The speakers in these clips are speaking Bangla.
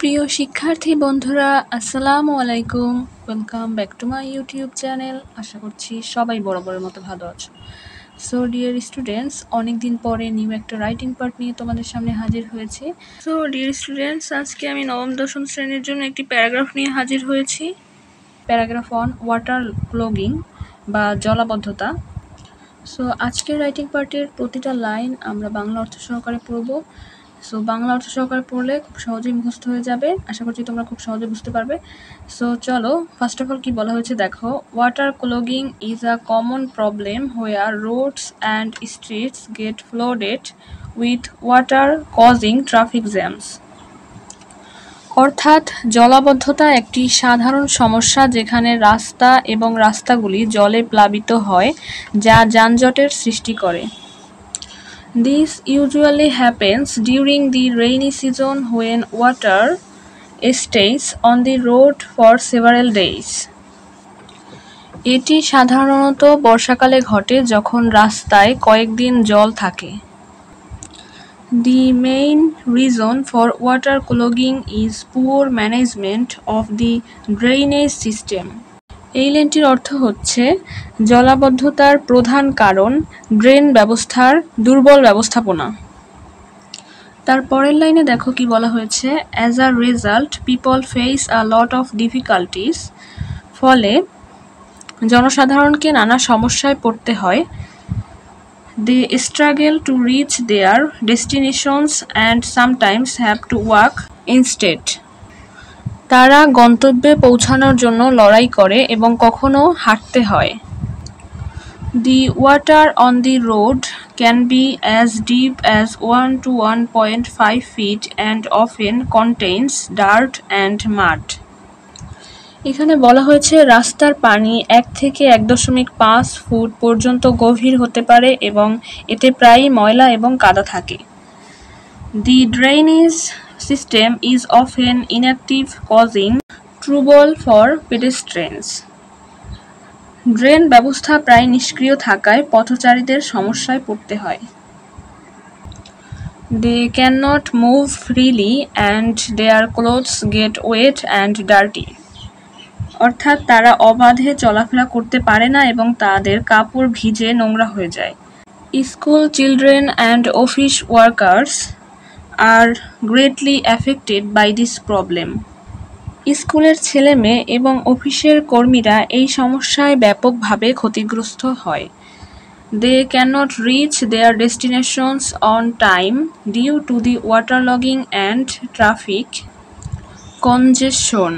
প্রিয় শিক্ষার্থী বন্ধুরা, আসসালামু আলাইকুম। Welcome back to my YouTube channel. আশা করছি সবাই বরাবরের মতো ভালো আছো। সো ডিয়ার স্টুডেন্টস, অনেকদিন পরে নিউ একটা রাইটিং পার্ট নিয়ে তোমাদের সামনে হাজির হয়েছি। সো ডিয়ার স্টুডেন্টস, আজকে আমি নবম দশম শ্রেণীর জন্য একটি প্যারাগ্রাফ নিয়ে হাজির হয়েছি। প্যারাগ্রাফ অন ওয়াটার ক্লগিং বা জলাবদ্ধতা। সো আজকের রাইটিং পার্টের প্রতিটা লাইন আমরা বাংলা অর্থ সহকারে পড়ব। সো বাংলা অর্থ সহকারে পড়লে খুব সহজেই মুখস্থ হয়ে যাবে। আশা করছি তোমরা খুব সহজে বুঝতে পারবে। সো চলো, ফার্স্ট অফ অল কি বলা হয়েছে দেখো। Water clogging is a common problem where roads and streets get flooded with water causing traffic jams. অর্থাৎ জলাবদ্ধতা একটি সাধারণ সমস্যা যেখানে রাস্তা এবং রাস্তাগুলি জলে প্লাবিত হয়, যা যানজটের সৃষ্টি করে। This usually happens during the rainy season when water stays on the road for several days. এটি সাধারণত বর্ষাকালে ঘটে যখন রাস্তায় কয়েকদিন জল থাকে। The main reason for water clogging is poor management of the drainage system. এই লাইনটির অর্থ হচ্ছে জলাবদ্ধতার প্রধান কারণ ড্রেন ব্যবস্থার দুর্বল ব্যবস্থাপনা। তার পরের লাইনে দেখো কি বলা হয়েছে। As a result people face a lot of difficulties. ফলে জনসাধারণকে নানা সমস্যায় পড়তে হয়। They struggle to reach their destinations and sometimes have to walk instead. তারা গন্তব্যে পৌঁছানোর জন্য লড়াই করে এবং কখনো হাঁটতে হয়। The water on the road can be as deep as 1 to 1.5 feet and often contains dirt and mud. এখানে বলা হয়েছে রাস্তার পানি 1 থেকে 1.5 ফুট পর্যন্ত গভীর হতে পারে এবং এতে প্রায়ই ময়লা এবং কাদা থাকে। The drainage system is often inactive, causing trouble for pedestrians. Drain ব্যবস্থা প্রায় নিষ্ক্রিয় থাকায় পথচারীদের সমস্যায় পড়তে হয়। They cannot move freely and their clothes get wet and dirty. অর্থাৎ তারা অবাধে চলাফেরা করতে পারে না এবং তাদের কাপড় ভিজে নোংরা হয়ে যায়। School children and office workers are greatly affected by this problem. স্কুলের ছেলে মেয়ে এবং অফিসের কর্মীরা এই সমস্যায় ব্যাপকভাবে ক্ষতিগ্রস্ত হয়। They cannot reach their destinations on time due to the waterlogging and traffic congestion.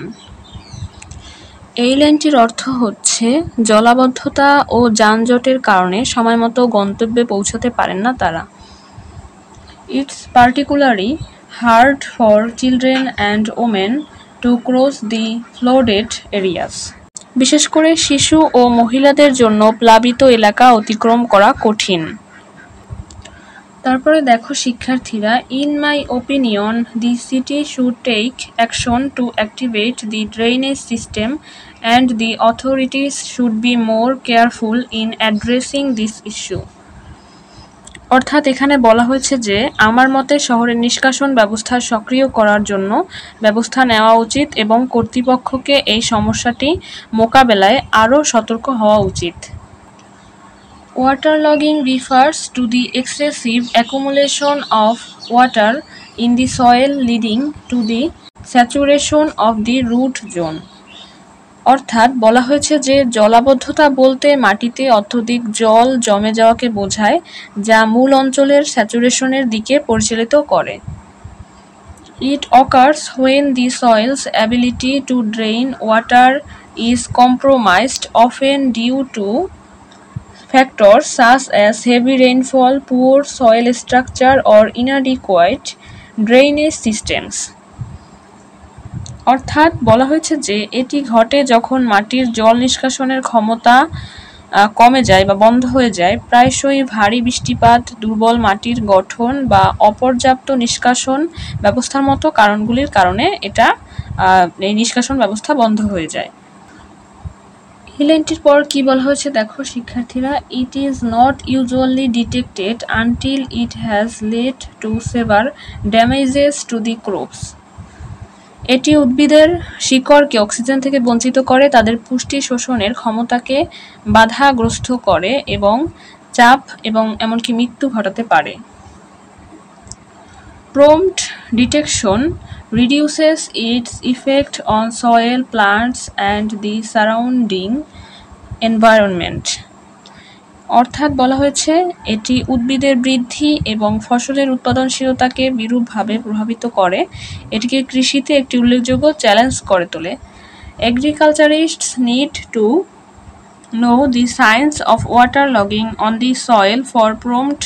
এই লাইনটির অর্থ হচ্ছে জলাবদ্ধতা ও যানজটের কারণে সময়মতো গন্তব্যে পৌঁছতে পারেন না তারা। It's particularly hard for children and women to cross the flooded areas. বিশেষ করে শিশু ও মহিলাদের জন্য প্লাবিত এলাকা অতিক্রম করা কঠিন। তারপরে দেখো শিক্ষার্থীরা, in my opinion the city should take action to activate the drainage system and the authorities should be more careful in addressing this issue. অর্থাৎ এখানে বলা হয়েছে যে আমার মতে শহরের নিষ্কাশন ব্যবস্থা সক্রিয় করার জন্য ব্যবস্থা নেওয়া উচিত এবং কর্তৃপক্ষকে এই সমস্যাটি মোকাবেলায় আরও সতর্ক হওয়া উচিত। Waterlogging refers to the excessive accumulation of water in the soil leading to the saturation of the root zone. অর্থাৎ বলা হয়েছে যে জলাবদ্ধতা বলতে মাটিতে অত্যধিক জল জমে যাওয়াকে বোঝায়, যা মূল অঞ্চলের স্যাচুরেশনের দিকে পরিচালিত করে। It occurs when the soil's ability to drain water is compromised, often due to factors such as heavy rainfall, poor soil structure, or inadequate drainage systems. অর্থাৎ বলা হয়েছে যে এটি ঘটে যখন মাটির জল নিষ্কাশনের ক্ষমতা কমে যায় বা বন্ধ হয়ে যায়, প্রায়শই ভারী বৃষ্টিপাত, দুর্বল মাটির গঠন বা অপর্যাপ্ত নিষ্কাশন ব্যবস্থার মতো কারণগুলির কারণে এই নিষ্কাশন ব্যবস্থা বন্ধ হয়ে যায়। এই লাইনটির পর কি বলা হয়েছে দেখো শিক্ষার্থীরা, it is not usually detected until it has led to severe damages to the crops. এটি উদ্ভিদের শিকড়কে অক্সিজেন থেকে বঞ্চিত করে, তাদের পুষ্টি শোষণের ক্ষমতাকে বাধাগ্রস্ত করে এবং চাপ এবং এমনকি মৃত্যু ঘটাতে পারে। Prompt detection reduces its effect on soil, plants, and the surrounding environment. অর্থাৎ বলা হয়েছে এটি উদ্ভিদের বৃদ্ধি এবং ফসলের উৎপাদনশীলতাকে বিরূপভাবে প্রভাবিত করে, এটিকে কৃষিতে একটি উল্লেখযোগ্য চ্যালেঞ্জ করে তোলে। Agriculturists need to know the signs of waterlogging on the soil for prompt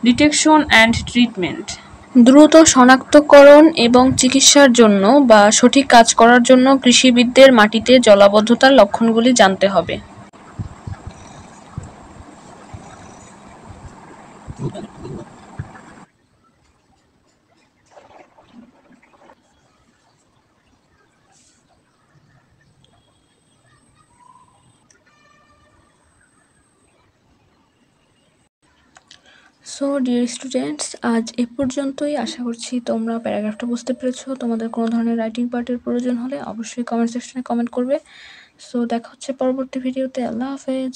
detection and treatment. দ্রুত শনাক্তকরণ এবং চিকিৎসার জন্য বা সঠিক কাজ করার জন্য কৃষিবিদদের মাটিতে জলাবদ্ধতার লক্ষণগুলি জানতে হবে। সো ডিয়ার স্টুডেন্টস, আজ এ পর্যন্তই। আশা করছি তোমরা প্যারাগ্রাফটা বুঝতে পেরেছো। তোমাদের কোনো ধরনের রাইটিং পার্টের প্রয়োজন হলে অবশ্যই কমেন্ট সেকশনে কমেন্ট করবে। সো দেখা হচ্ছে পরবর্তী ভিডিওতে। আল্লাহ হাফেজ।